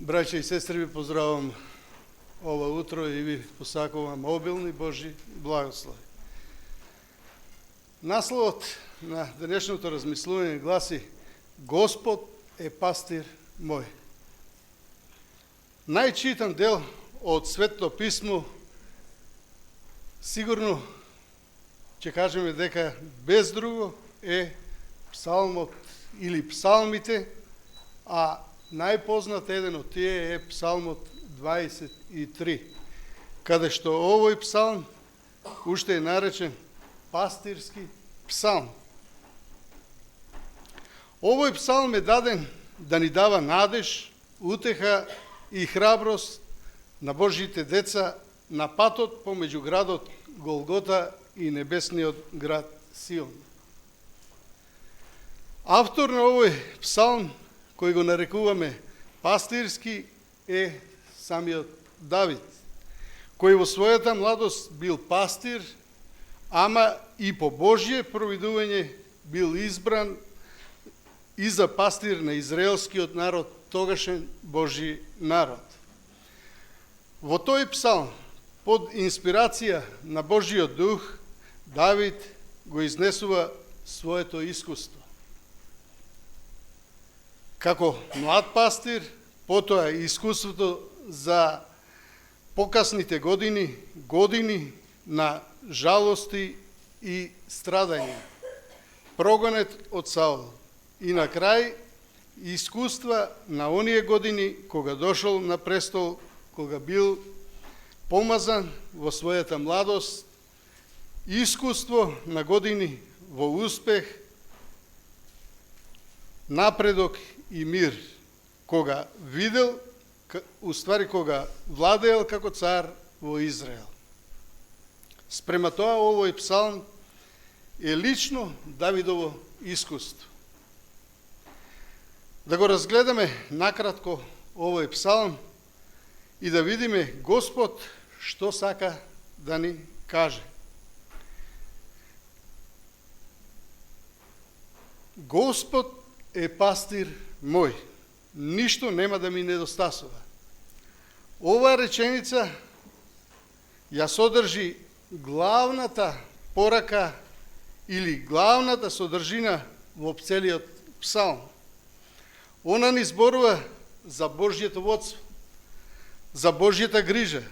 Браќа и сестри, ви поздравам ова утро и ви посакувам обилни Божи благослови. Насловот на денешното размислување гласи: Господ е пастир мој. Најчитан дел од Светото писмо, сигурно ќе кажеме дека без друго е псалмот или псалмите, а најпознат еден од тие е псалмот 23, каде што овој псалм уште е наречен пастирски псалм. Овој псалм е даден да ни дава надеж, утеха и храброст на Божите деца на патот помеѓу градот Голгота и небесниот град Сион. Автор на овој псалм, кој го нарекуваме пастирски, е самиот Давид, кој во својата младост бил пастир, ама и по Божје провидување бил избран и за пастир на израелскиот народ, тогашен Божји народ. Во тој псалм, под инспирација на Божјиот дух, Давид го изнесува своето искуство. Како млад пастир, потоа искуството за покасните години на жалости и страдање, прогонет од Саул, и на крај искуства на оние години кога дошол на престол, кога бил помазан во својата младост, искуство на години во успех, напредок и мир, кога видел, уствари кога владеел како цар во Израел. Спрема тоа, овој псалм е лично Давидово искуство. Да го разгледаме накратко овој псалм и да видиме Господ што сака да ни каже. Господ е пастир мој, ништо нема да ми недостасува. Оваа реченица ја содржи главната порака или главната содржина во целиот псалм. Она ни зборува за Божјето водство, за Божјата грижа,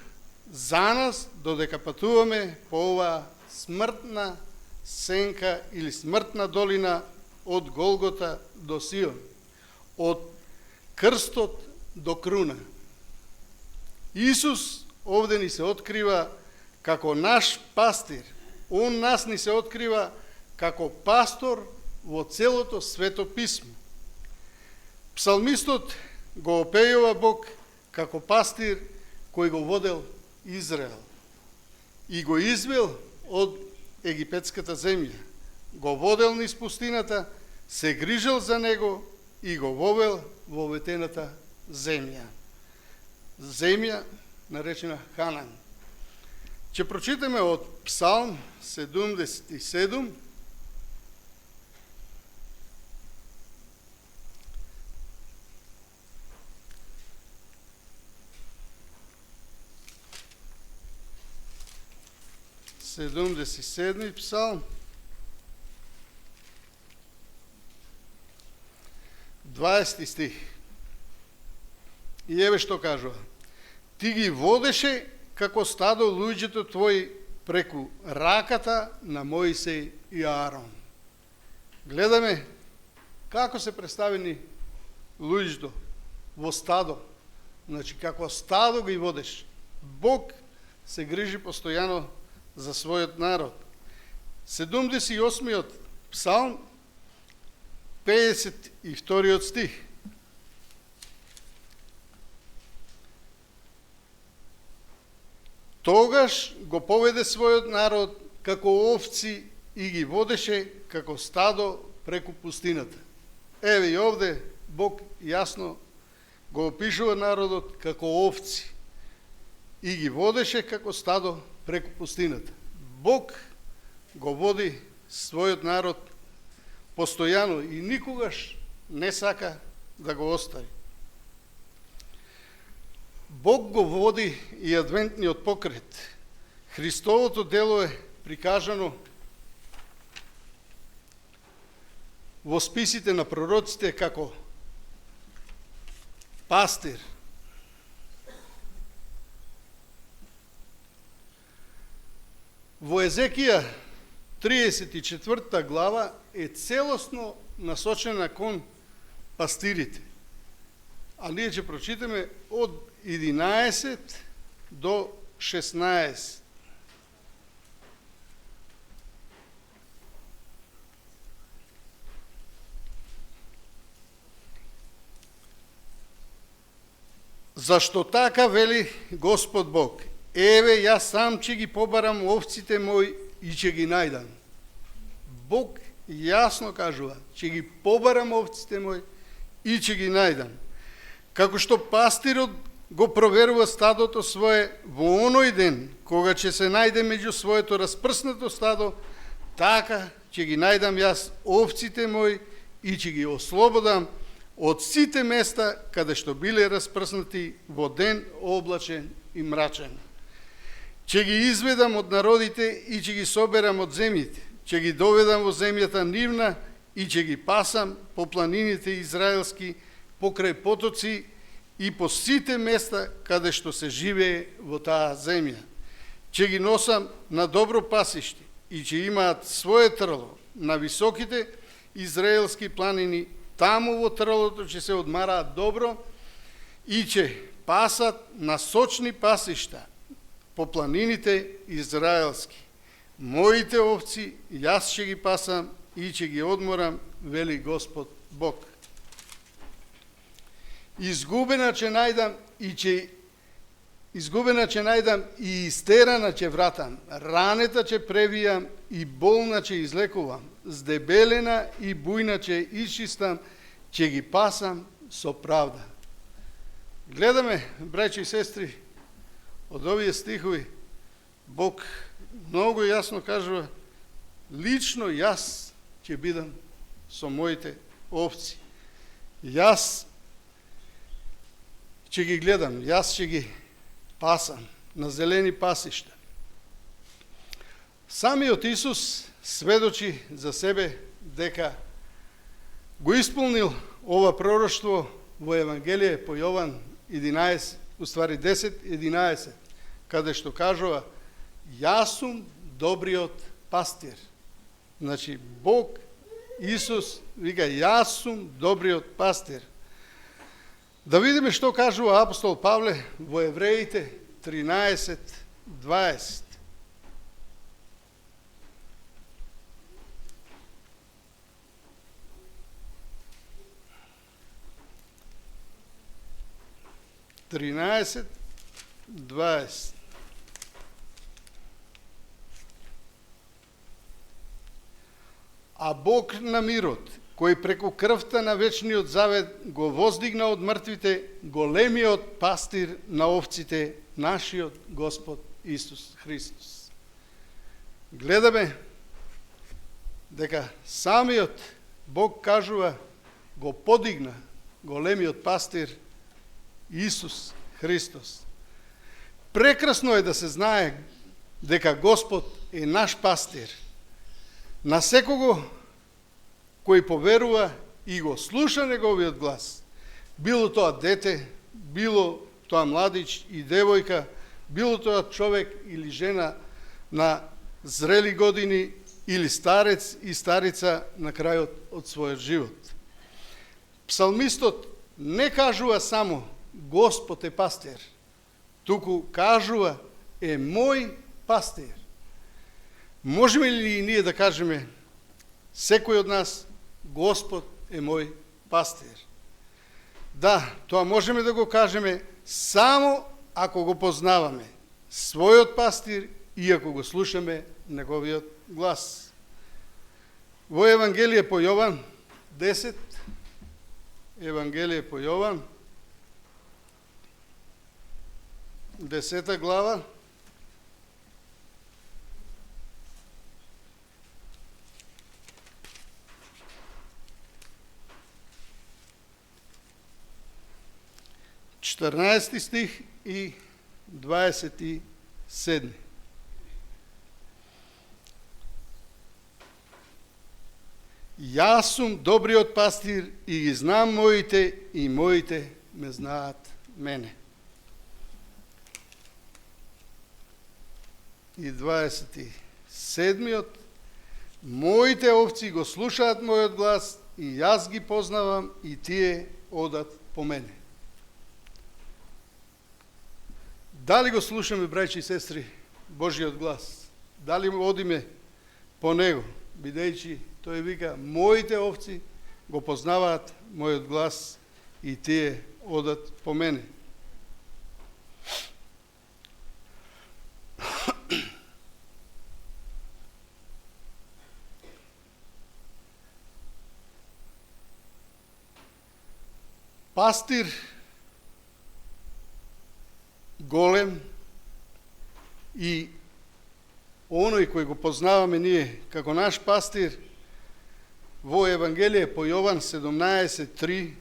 за нас додека патуваме по оваа смртна сенка или смртна долина од Голгота до Сион, од крстот до круна. Исус овде ни се открива како наш пастир. Он нас ни се открива како пастор во целото Свето писмо. Псалмистот го опејува Бог како пастир кој го водел Израел и го извел од египетската земја, го водел низ пустината, се грижел за него и го вовел во ветената земја. Земја наречена Ханан. Ќе прочитаме од Псалм 77, псалм, 20 стих. И еве што кажува: Ти ги водеше како стадо луѓето твои преку раката на Моисеј и Аарон. Гледаме како се представени луѓето во стадо. Значи, како стадо ги водеш. Бог се грижи постојано за својот народ. 78-иот псалм, 52-иот стих. Тогаш го поведе својот народ како овци и ги водеше како стадо преку пустината. Еве и овде Бог јасно го опишува народот како овци и ги водеше како стадо преку пустината. Бог го води својот народ постојано и никогаш не сака да го остави. Бог го води и адвентниот покрет. Христовото дело е прикажано во списите на пророците како пастир. Во Езекија 34 глава е целосно насочена кон пастирите. А ние ќе прочитаме од 11 до 16. Зашто така вели Господ Бог: еве, јас сам ќе ги побарам овците мои и ќе ги најдам. Бог јасно кажува, ќе ги побарам овците мои и ќе ги најдам. Како што пастирот го проверува стадото свое во оној ден, кога ќе се најде меѓу своето распрснато стадо, така ќе ги најдам јас овците мои и ќе ги ослободам од сите места каде што биле распрснати во ден облачен и мрачен. Ќе ги изведам од народите и ќе ги соберам од земјите, ќе ги доведам во земјата нивна и ќе ги пасам по планините израелски, покрај потоци и по сите места каде што се живее во таа земја. Ќе ги носам на добро пасиште и ќе имаат свое трло на високите израелски планини. Таму во трлото ќе се одмараат добро и ќе пасат на сочни пасишта по планините израелски. Моите овци јас ќе ги пасам и ќе ги одморам, вели Господ Бог. Изгубена ќе најдам и истерана ќе вратам, ранета ќе превијам и болна ќе излекувам, здебелена и бујна ќе исчистам, ќе ги пасам со правда. Гледаме, браќи и сестри, од овие стихови, Бог многу јасно кажува: лично јас ќе бидам со моите овци. Јас ќе ги гледам, јас ќе ги пасам на зелени пасишта. Самиот Исус сведочи за себе дека го исполнил ова пророштво во Евангелие по Јован 10:11, каде што кажува: јас сум добриот пастир. Значи, Бог, Исус, вика: јас сум добриот пастир. Да видиме што кажува апостол Павле во Евреите 13:20. А Бог на мирот, кој преку крвта на вечниот завет го воздигна од мртвите големиот пастир на овците, нашиот Господ Исус Христос. Гледаме дека самиот Бог кажува го подигна големиот пастир Исус Христос. Прекрасно е да се знае дека Господ е наш пастир. На секого кој поверува и го слуша неговиот глас, било тоа дете, било тоа младич и девојка, било тоа човек или жена на зрели години или старец и старица на крајот од својот живот. Псалмистот не кажува само Господ е пастир, туку кажува е мој пастир. Можеме ли и ние да кажеме секој од нас Господ е мој пастир? Да, тоа можеме да го кажеме само ако го познаваме својот пастир и ако го слушаме неговиот глас. Во Евангелие по Јован 10, Евангелие по Јован 10 глава, стих и 27. Јас сум добриот пастир и ги знам моите и моите ме знаат мене. И 27. Моите овци го слушаат мојот глас и јас ги познавам и тие одат по мене. Дали го слушаме, браќи и сестри, Божиот глас? Дали одиме по него? Бидејќи тој вика, моите овци го познаваат мојот глас и тие одат по мене. Пастир голем и оној кој го познаваме ние како наш пастир во Евангелие по Јован 17:3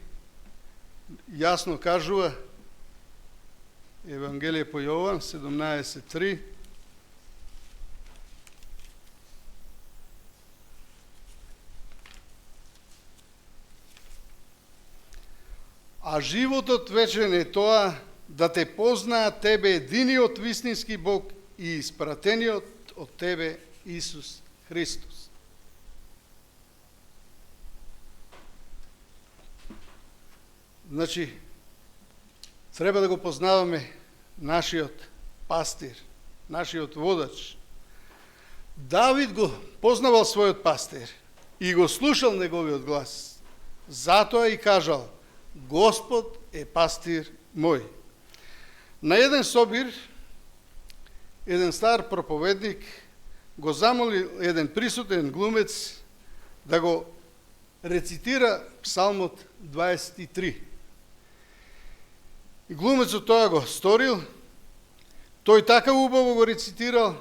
јасно кажува, Евангелие по Јован 17:3, а животот вечен е тоа да те познаат тебе единиот вистински Бог и испратениот од тебе Исус Христос. Значи, треба да го познаваме нашиот пастир, нашиот водач. Давид го познавал својот пастир и го слушал неговиот глас. Затоа и кажал, Господ е пастир мој. На еден собир, еден стар проповедник го замоли еден присутен глумец да го рецитира Псалмот 23. И глумецот тоа го сторил, тој така убаво го рецитирал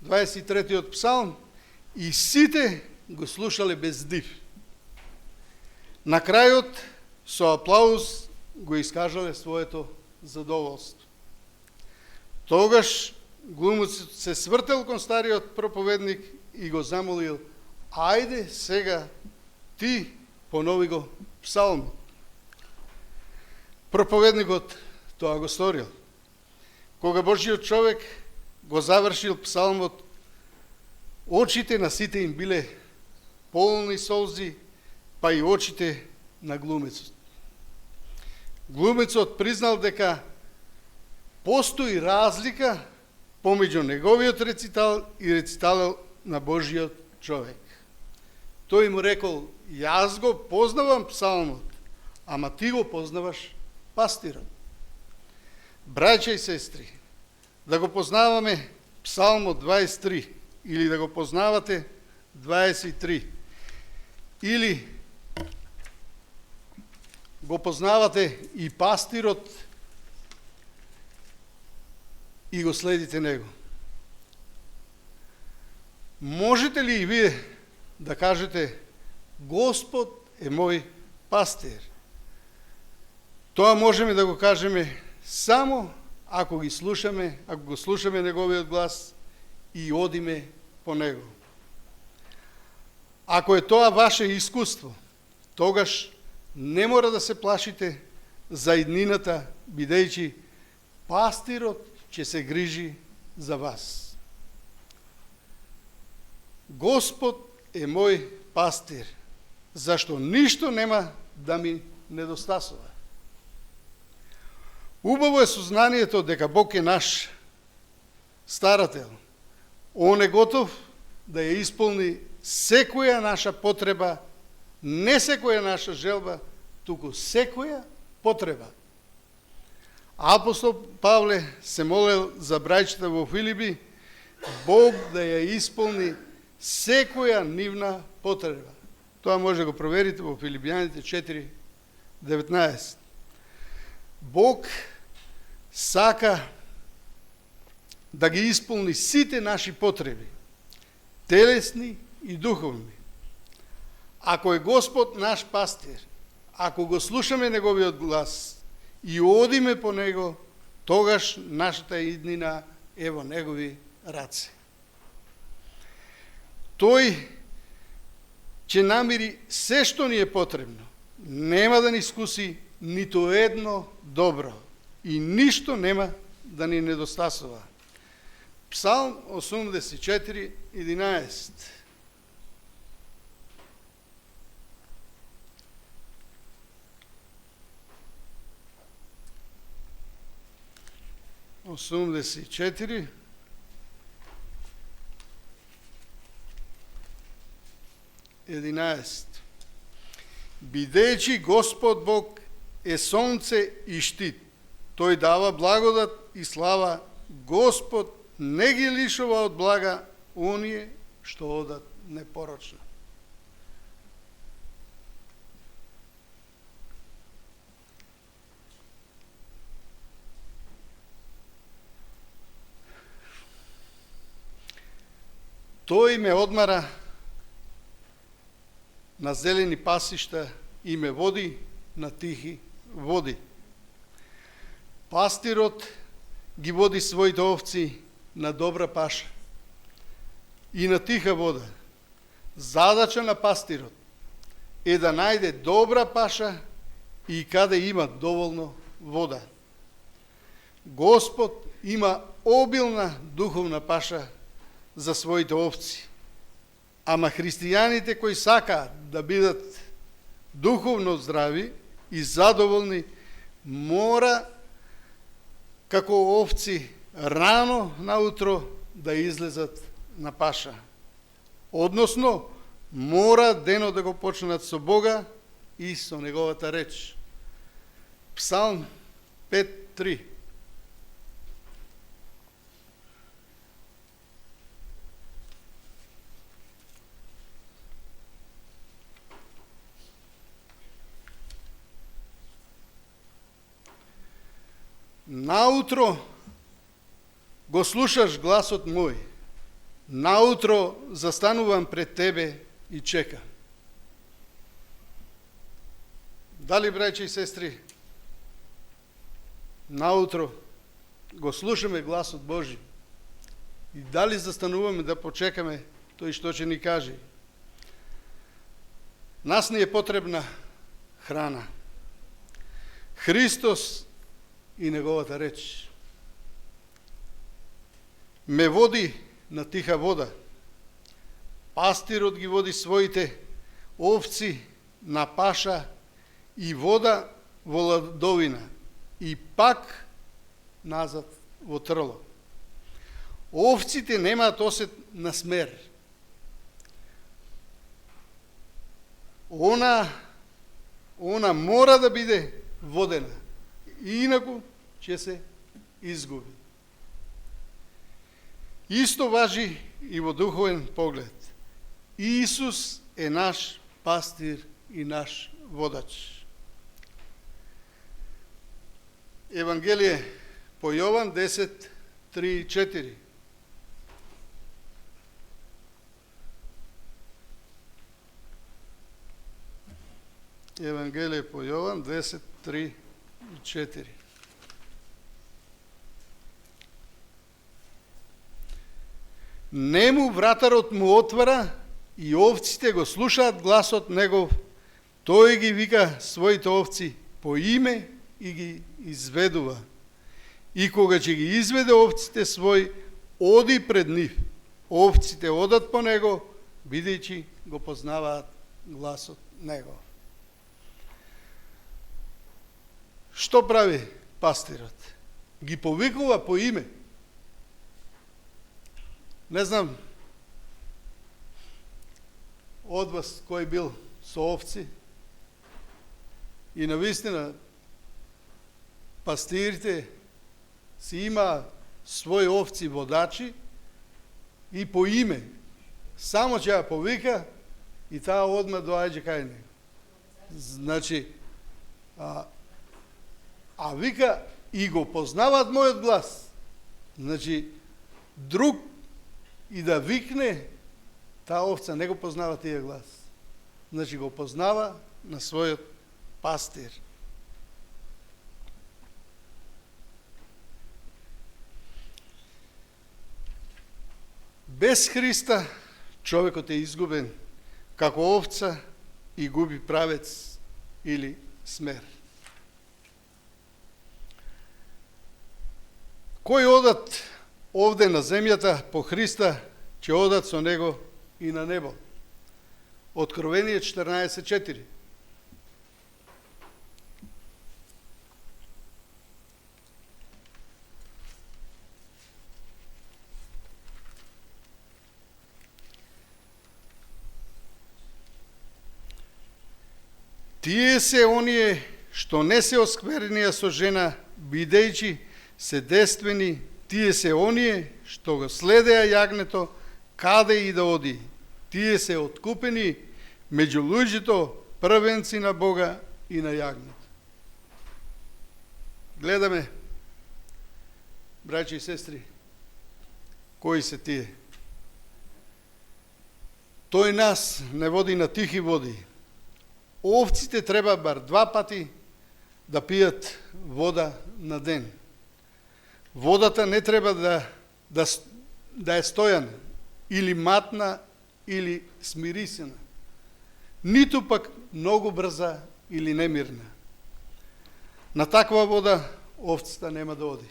23-тиот псалм и сите го слушале без див. На крајот со аплауз го искажале своето задоволство. Тогаш глумецот се свртел кон стариот проповедник и го замолил, ајде сега ти понови го псалмот. Проповедникот тоа го сторил. Кога Божиот човек го завршил псалмот, очите на сите им биле полни солзи, па и очите на глумецот. Глумецот признал дека постои разлика помеѓу неговиот рецитал и рециталот на Божиот човек. Тој му рекол, јас го познавам псалмот, ама ти го познаваш пастирот. Браќа и сестри, да го познаваме Псалмот 23 или да го познавате 23 или го познавате и пастирот и го следите него. Можете ли и вие да кажете Господ е мој пастир? Тоа можеме да го кажеме само ако ги слушаме, ако го слушаме неговиот глас и одиме по него. Ако е тоа ваше искуство, тогаш не мора да се плашите за иднината, бидејќи пастирот ќе се грижи за вас. Господ е мој пастир, зашто ништо нема да ми недостасува. Убаво е сознанието дека Бог е наш старател. Он е готов да ја исполни секоја наша потреба, не секоја наша желба, туку секоја потреба. Апостол Павле се молел за браќата во Филипи, Бог да ја исполни секоја нивна потреба. Тоа може да го проверите во Филипјаните 4:19. Бог сака да ги исполни сите наши потреби, телесни и духовни. Ако е Господ наш пастир, ако го слушаме неговиот глас и одиме по него, тогаш нашата иднина е во негови раце. Тој ќе намери се што ни е потребно. Нема да ни искуси ниту едно добро и ништо нема да ни недостасува. Псалм 84:11. Бидејќи Господ Бог е сонце и штит, тој дава благодат и слава, Господ не ги лишува од блага оние што одат непорочно. Тој ме одмара на зелени пасишта и ме води на тихи води. Пастирот ги води своите овци на добра паша и на тиха вода. Задача на пастирот е да најде добра паша и каде има доволно вода. Господ има обилна духовна паша за своите овци, ама христијаните кои сакаат да бидат духовно здрави и задоволни, мора како овци рано наутро да излезат на паша. Односно, мора денот да го почнат со Бога и со неговата реч. Псалм 5:3. Наутро го слушаш гласот мој, наутро застанувам пред тебе и чекам. Дали, браќи и сестри, наутро го слушаме гласот Божи и дали застануваме да почекаме тој што ќе ни каже? Нас ни е потребна храна. Христос и неговата реч ме води на тиха вода. Пастирот ги води своите овци на паша и вода во ладовина и пак назад во трло. Овците немаат осет на смер. Она мора да биде водена, инаку ќе се изгуби. Исто важи и во духовен поглед. Исус е наш пастир и наш водач. Евангелие по Јован 10:3-4. Евангелие по Јован 10:3-4. Нему вратарот му отвара и овците го слушаат гласот негов. Тој ги вика своите овци по име и ги изведува. И кога ќе ги изведе овците свој, оди пред нив. Овците одат по него, бидејќи го познаваат гласот негов. Што прави пастирот? Ги повикува по име. Не знам од вас кој бил со овци и навистина пастирите си има своји овци водачи и по име. Само ќе ја повика и таа одма доаѓа кај него. Значи, вика и го познаваат мојот глас. Значи, друг и да викне, таа овца не го познава тие глас. Значи го познава на својот пастир. Без Христа човекот е изгубен како овца и губи правец или смер. Кои одат овде на земјата по Христа, ќе одат со Него и на небо. Откровение 14:4. Тие се оние што не се осквернија со жена, бидејќи се действени, тие се оние што го следеа јагнето каде и да оди. Тие се откупени меѓу луѓето, првенци на Бога и на јагнето. Гледаме, браќи и сестри, кои се тие. Тој нас не води на тихи води. Овците треба бар 2 пати да пијат вода на ден. Водата не треба да е стојана, или матна, или смирисена. Ниту пак многу брза или немирна. На таква вода овцата нема да оди.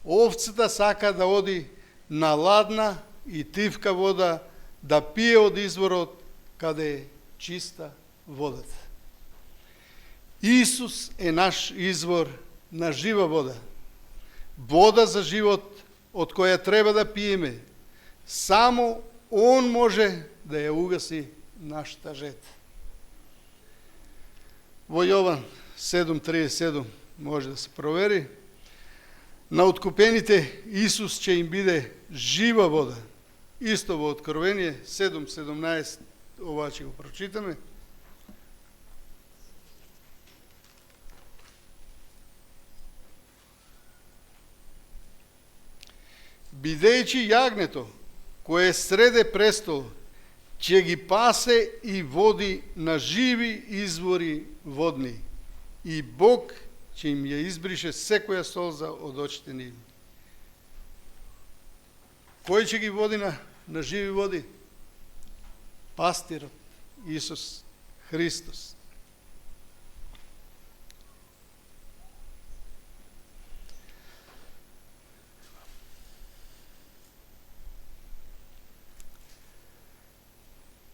Овцата сака да оди на ладна и тивка вода, да пие од изворот каде е чиста водата. Исус е наш извор на жива вода. Вода за живот од која треба да пиеме. Само Он може да ја угаси нашата жета. Во Јован 7:37 може да се провери. На откупените Исус ќе им биде жива вода. Исто во Откровение 7:17, ова ќе го прочитаме. Бидејќи јагнето, кое е среде престол, ќе ги пасе и води на живи извори водни, и Бог ќе им ја избрише секоја солза од очите нивни. Кој ќе ги води на живи води? Пастирот Исус Христос.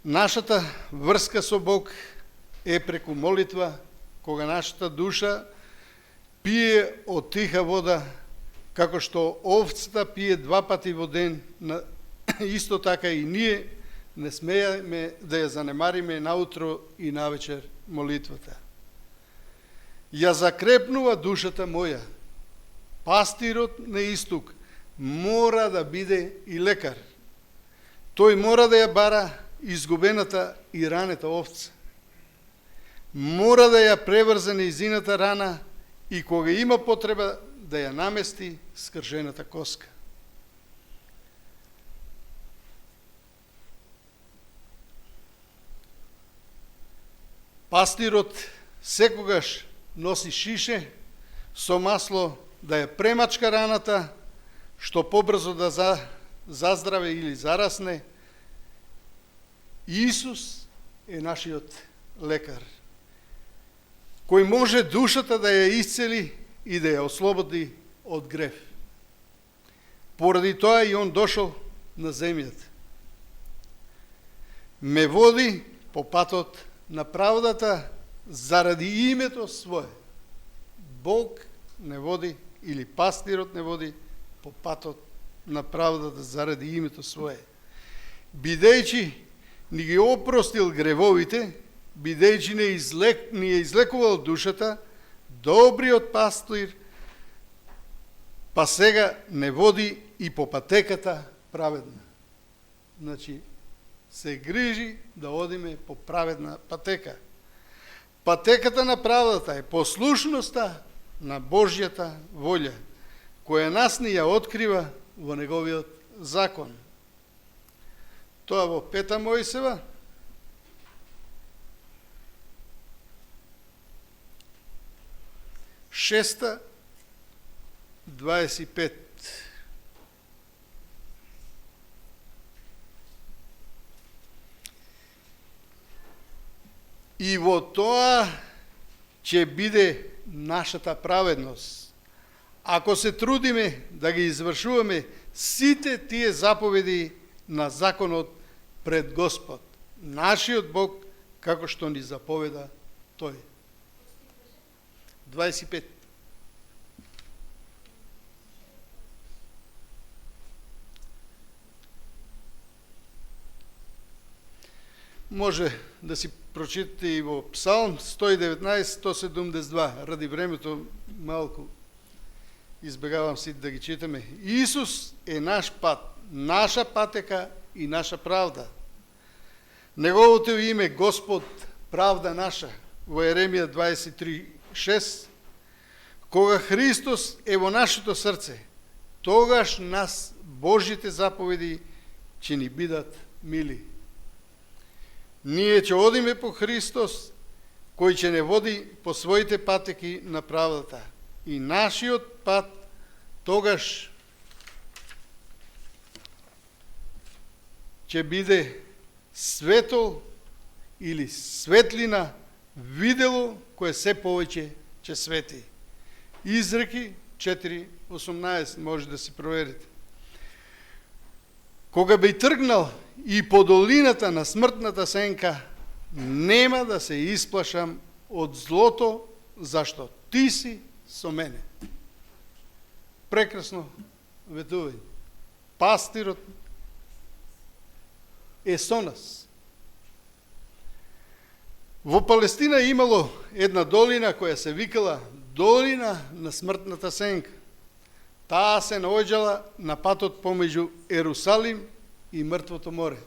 Нашата врска со Бог е преку молитва, кога нашата душа пие од тиха вода, како што овцата пие 2 пати во ден, исто така и ние не смееме да ја занемариме наутро и навечер молитвата. Ја закрепнува душата моја. Пастирот на исток мора да биде и лекар. Тој мора да ја бара изгубената и ранета овца. Мора да ја преврзе нејзината рана и кога има потреба да ја намести скршената коска. Пастирот секогаш носи шише со масло да ја премачка раната, што побрзо да заздраве или зарасне. Исус е нашиот лекар, кој може душата да ја исцели и да ја ослободи од грев. Поради тоа и Он дошол на земјата. Ме води по патот на правдата заради името свое. Бог не води, или пастирот не води по патот на правдата заради името свое. Бидејќи ни ги опростил гревовите, бидејќи ни ја излекувал душата, добриот пастир, па сега не води и по патеката праведна. Значи, се грижи да одиме по праведна патека. Патеката на правдата е послушноста на Божјата волја, која нас ни ја открива во Неговиот закон. Тоа во 5 Мојсева, 6:25. И во тоа ќе биде нашата праведност. Ако се трудиме да ги извршуваме сите тие заповеди на законот пред Господ, нашиот Бог, како што ни заповеда Тој. 25. Може да си прочитате и во Псалм 119-172, ради времето малку избегавам си да ги читаме. Исус е наш пат, наша патека и наша правда. Неговото име Господ, правда наша, во Еремија 23:6. Кога Христос е во нашето срце, тогаш нас Божите заповеди ќе ни бидат мили. Ние ќе одиме по Христос, кој ќе не води по своите патеки на правдата. И нашиот пат тогаш ќе биде светол или светлина, видело кое се повеќе ќе свети. Изреки 4:18, може да си проверите. Кога би тргнал и по долината на смртната сенка, нема да се исплашам од злото, зашто ти си со мене. Прекрасно ветување. Пастирот е со нас. Во Палестина имало една долина која се викала долина на смртната сенка. Таа се наоѓала на патот помеѓу Ерусалим и Мртвото море.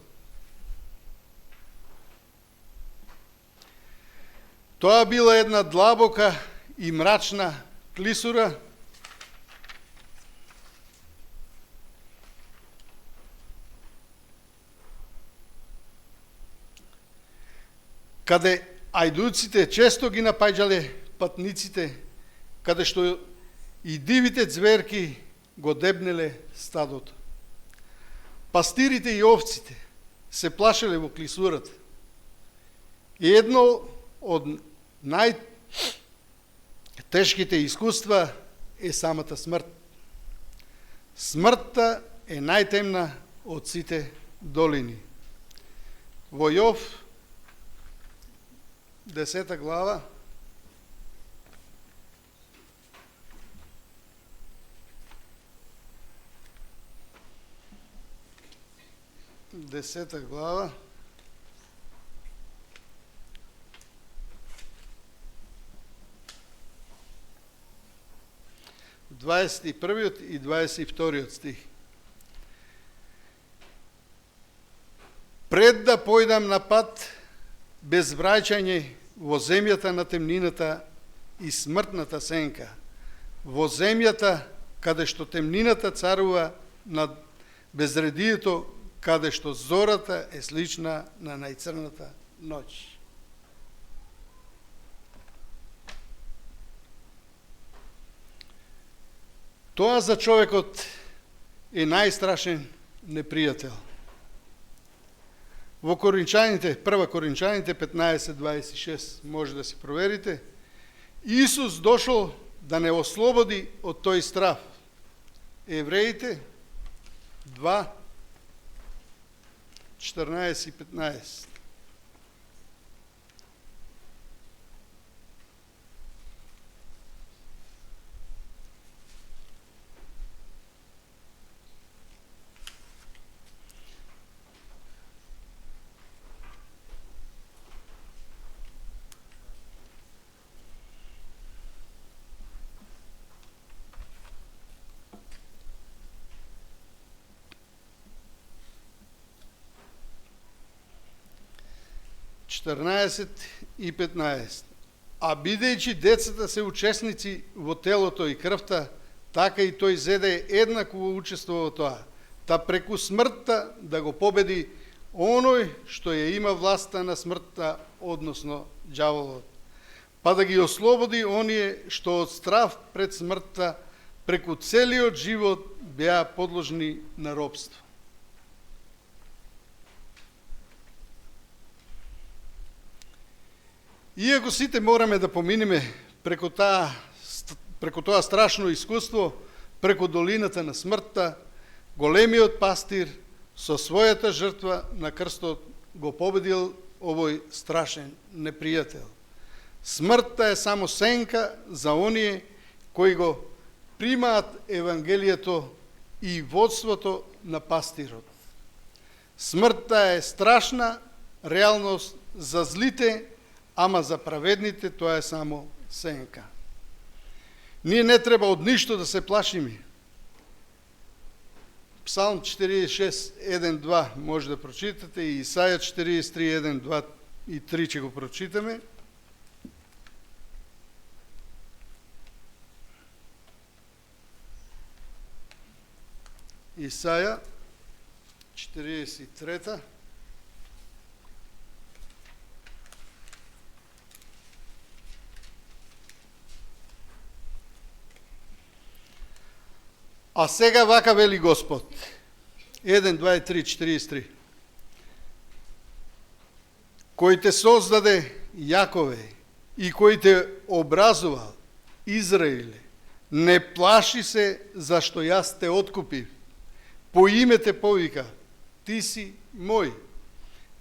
Тоа била една длабока и мрачна клисура, каде ајдуците често ги напаѓале патниците, каде што и дивите зверки го дебнеле стадото. Пастирите и овците се плашеле во клисурата. И едно од најтешките искуства е самата смрт. Смртта е најтемна од сите долини. Во Јов 10 глава, глава, 21 и 22 стих. Пред да појдам на пат без враќање во земјата на темнината и смртната сенка, во земјата каде што темнината царува над безредието, каде што зората е слична на најцрната ноќ. Тоа за човекот е најстрашен непријател. Во Коринчаните, 1 Коринчаните 15:26, може да си проверите, Исус дошол да не ослободи од тој страф. Евреите 2:14 и 15. и 15. А бидејќи децата се учесници во телото и крвта, така и тој зеде еднакво учество во тоа, та преку смртта да го победи оној што ја има власта на смртта, односно ѓаволот, па да ги ослободи оние што од страв пред смртта преку целиот живот беа подложни на робство. Иако сите мораме да поминеме преку тоа страшно искуство, преку долината на смртта, големиот пастир со својата жртва на крстот го победил овој страшен непријател. Смртта е само сенка за оние кои го примаат Евангелието и водството на пастирот. Смртта е страшна реалност за злите, ама за праведните тоа е само сенка. Ние не треба од ништо да се плашиме. Псалм 46, 1, 2 може да прочитате и Исаја 43, 1, 2 и 3 ќе го прочитаме. Исаја 43. А сега вака вели Господ. 1, 2, 3, 43. Кој те создаде, Јакове, и кој те образувал, Израиле, не плаши се зашто јас те откупив. По име те повика, ти си мој.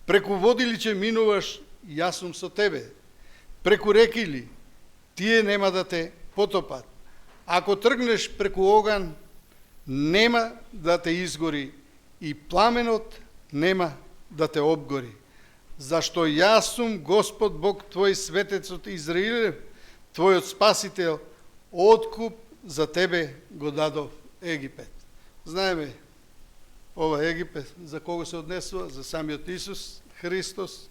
Преку водилиќе минуваш, јас сум со тебе. Преку реки ли, тие нема да те потопат. Ако тргнеш преку оган, нема да те изгори и пламенот нема да те обгори. Зашто јас сум Господ Бог твој, светецот Израилев, твојот спасител, откуп за тебе го дадов Египет. Знаеме, ова Египет, за кого се однесува? За самиот Исус Христос.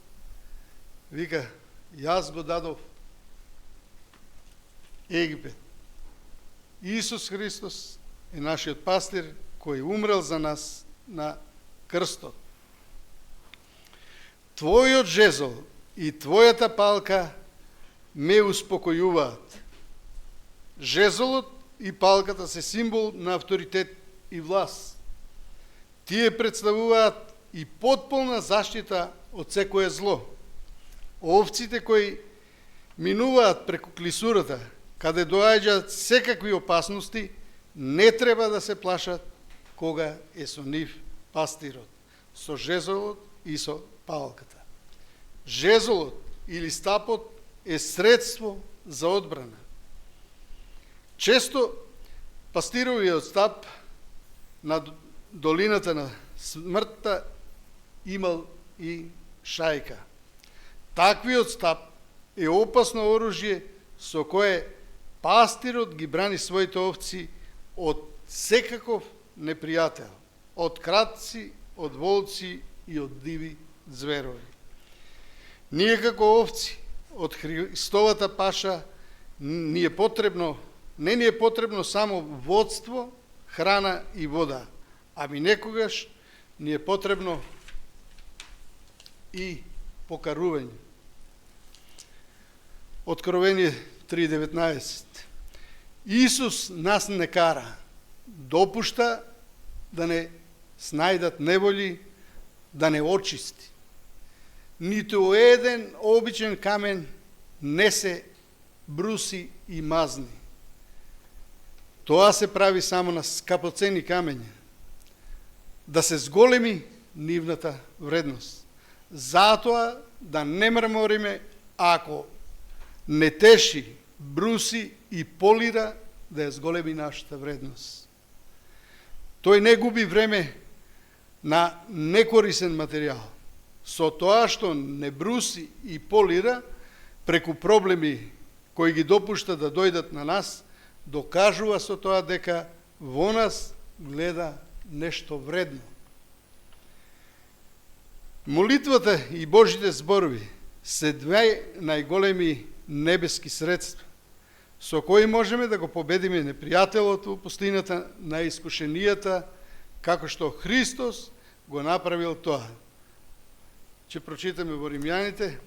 Вика, јас го дадов Египет. Исус Христос е нашиот пастир кој умрел за нас на крстот. Твојот жезол и твојата палка ме успокојуваат. Жезолот и палката се символ на авторитет и власт. Тие представуваат и потполна заштита од секое зло. Овците кои минуваат преку клисурата, каде доаѓаат секакви опасности, не треба да се плашат кога е со нив пастирот, со жезолот и со палката. Жезолот или стапот е средство за одбрана. Често пастировиот стап на долината на смртта имал и шајка. Таквиот стап е опасно оружје со кое пастирот ги брани своите овци од секаков непријател, од кратци, од волци и од диви зверови. Ние како овци од Христовата паша не ни е потребно само водство, храна и вода, ами некогаш ни е потребно и покарување. Откровение 3.19. Исус нас не кара, допушта да не снајдат неволи, да не очисти. Ниту еден обичен камен не се бруси и мазни. Тоа се прави само на скапоцени камења, да се зголеми нивната вредност. Затоа да не мрмориме ако не теши, бруси и полира да ја зголеми нашата вредност. Тој не губи време на некорисен материјал. Со тоа што не бруси и полира, преку проблеми кои ги допушта да дојдат на нас, докажува со тоа дека во нас гледа нешто вредно. Молитвата и Божите зборови се две најголеми небески средства, со кои можеме да го победиме непријателот во пустината на искушенијата, како што Христос го направил тоа. Ќе прочитаме во Римјаните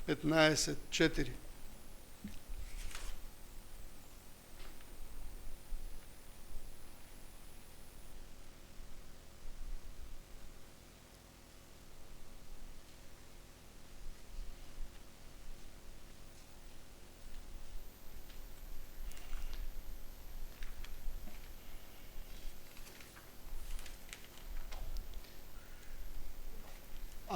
15.4.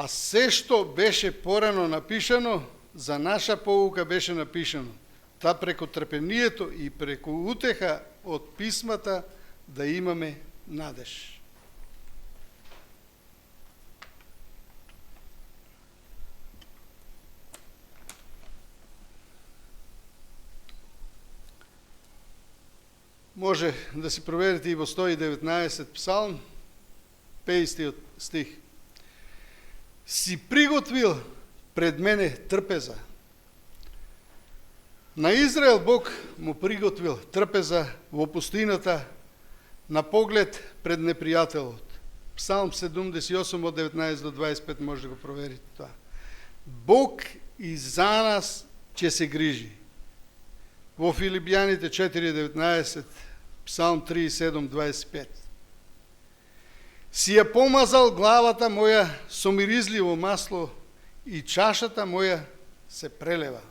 А се што беше порано напишано, за наша поука беше напишано, та преку трпението и преку утеха од писмата да имаме надеж. Може да си проверите и во 119 псалм, 50 стих. Си приготвил пред мене трпеза. На Израел Бог му приготвил трпеза во пустината на поглед пред непријателот. Псалм 78 од 19 до 25 може да го проверите тоа. Бог и за нас ќе се грижи. Во Филипјаните 4:19, Псалм 37:25. Си ја помазал главата моја со миризливо масло и чашата моја се прелева.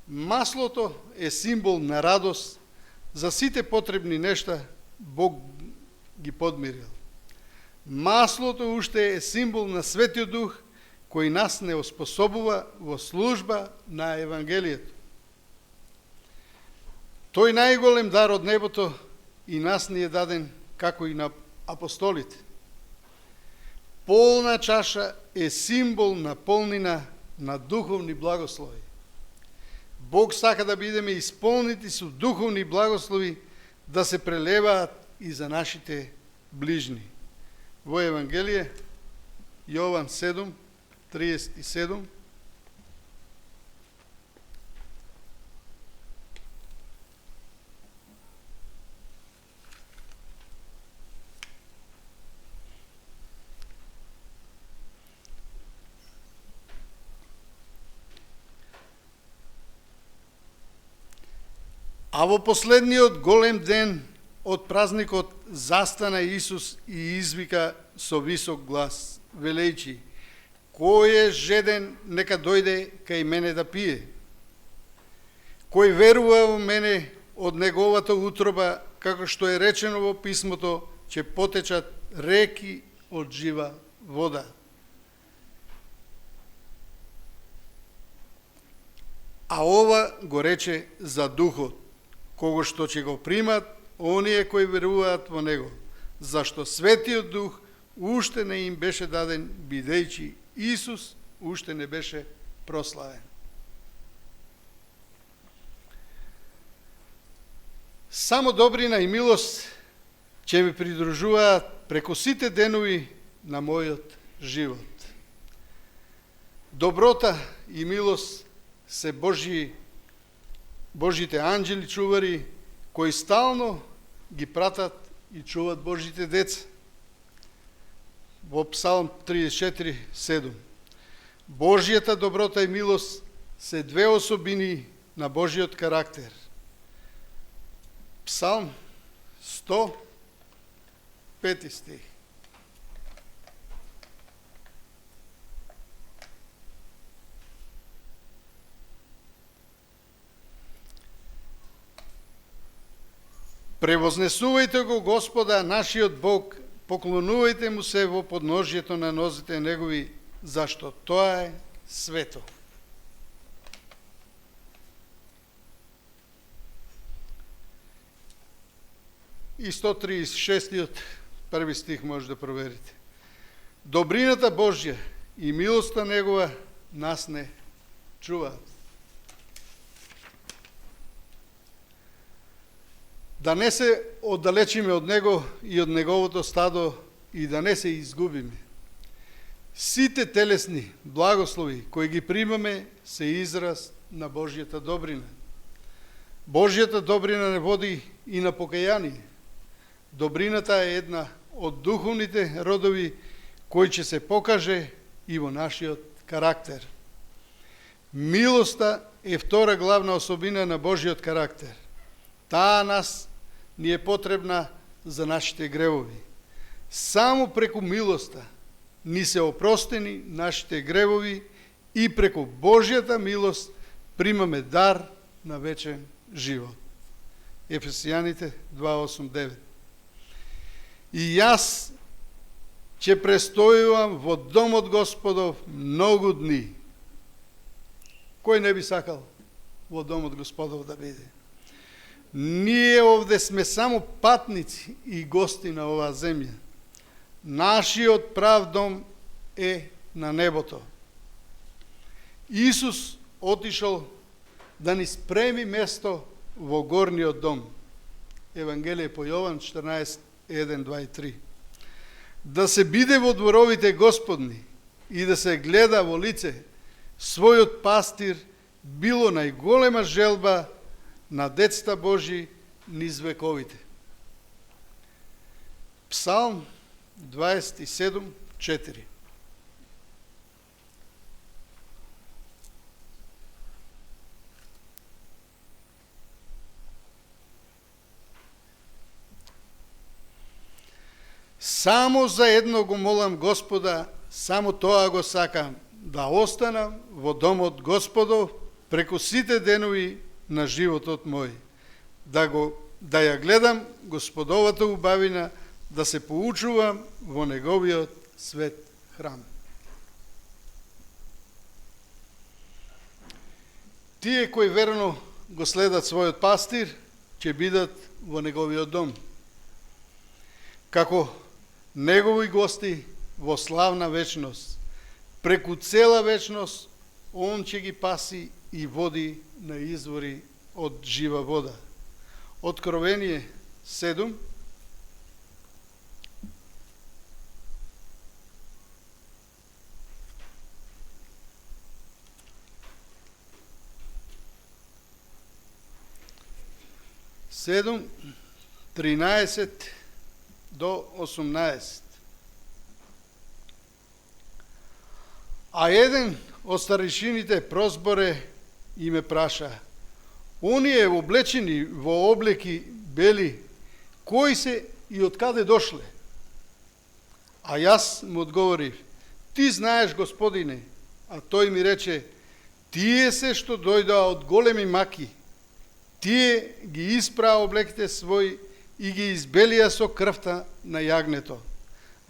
Маслото е символ на радост, за сите потребни нешта Бог ги подмирил. Маслото уште е символ на Светиот Дух, кој нас не оспособува во служба на Евангелието. Тој најголем дар од небото и нас ни е даден како и на апостолите. Полна чаша е символ на полнина на духовни благослови. Бог сака да бидеме исполнити со духовни благослови да се прелеваат и за нашите ближни. Во Евангелие, Јован 7:37, а во последниот голем ден од празникот застана Исус и извика со висок глас, велејќи: кој е жеден, нека дојде кај мене да пие. Кој верува во мене, од неговата утроба, како што е речено во писмото, ќе потечат реки од жива вода. А ова го рече за Духот, кого што ќе го примат оние кои веруваат во Него, зашто Светиот Дух уште не им беше даден, бидејќи Исус уште не беше прославен. Само добрина и милост ќе ми придружуваат преку сите денови на мојот живот. Доброта и милост се Божите анџели чувари, кои стално ги пратат и чуват Божите деца. Во Псалм 34:7. Божјата доброта и милост се две особини на Божиот карактер. Псалм 105 стих. Превознесувајте го Господа, нашиот Бог, поклонувајте му се во подножјето на нозите негови, зашто тоа е свето. И 136 први стих може да проверите. Добрината Божја и милоста негова нас не чуваат. Да не се оддалечиме од Него и од Неговото стадо и да не се изгубиме. Сите телесни благослови кои ги примаме се израз на Божјата добрина. Божјата добрина не води и на покаяние. Добрината е една од духовните родови кои ќе се покаже и во нашиот карактер. Милоста е втора главна особина на Божиот карактер. Таа нас ни е потребна за нашите гревови. Само преку милоста ни се опростени нашите гревови и преку Божјата милост примаме дар на вечен живот. Ефесијаните 2:8-9. И јас ќе престојувам во домот Господов многу дни. Кој не би сакал во домот Господов да биде? Ние овде сме само патници и гости на оваа земја. Нашиот прав дом е на небото. Исус отишол да ни спреми место во горниот дом. Евангелие по Јован 14, 1, 2 и 3. Да се биде во дворовите Господни и да се гледа во лице својот пастир било најголема желба на децата Божи низ вековите. Псалм 27, 4. Само за едно го молам Господа, само тоа го сакам, да останам во домот Господов преку сите денови на животот мој, да ја гледам Господовата убавина, да се поучувам во неговиот свет храм. Тие кои верно го следат својот пастир, ќе бидат во неговиот дом. Како негови гости во славна вечност, преку цела вечност, он ќе ги паси и води на извори од жива вода. Откровение 7, Седум, 13 до 18. А еден од старишините прозборе и ме праша: оние облечени во облеки бели, кои се и од каде дошле? А јас му одговорив: ти знаеш, Господине. А тој ми рече: тие се што дојдоа од големи маки. Тие ги испраа облеките своји и ги избелија со крвта на јагнето.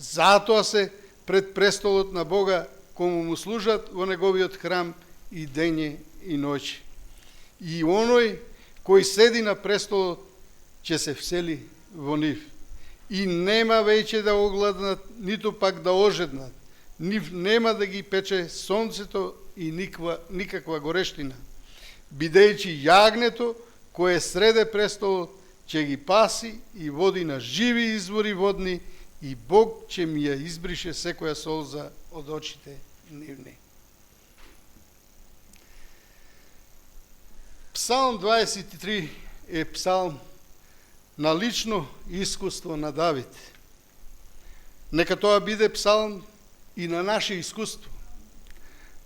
Затоа се пред престолот на Бога, кому му служат во неговиот храм и дење и ноќ. И оној кој седи на престолот ќе се всели во нив. И нема веќе да огладнат, ниту пак да ожеднат. Нив нема да ги пече сонцето и никаква горештина. Бидејќи јагнето кое среде престолот ќе ги паси и води на живи извори водни, и Бог ќе ми ја избрише секоја солза од очите нивни. Псалм 23 е псалм на лично искуство на Давид. Нека тоа биде псалм и на наше искуство,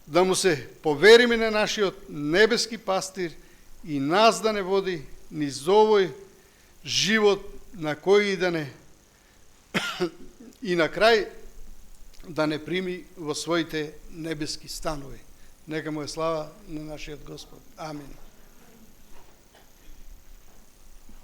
да му се повериме на нашиот небески пастир и нас да не води низ овој живот на кој и да не и на крај да не прими во своите небески станови. Нека му е слава на нашиот Господ. Амин.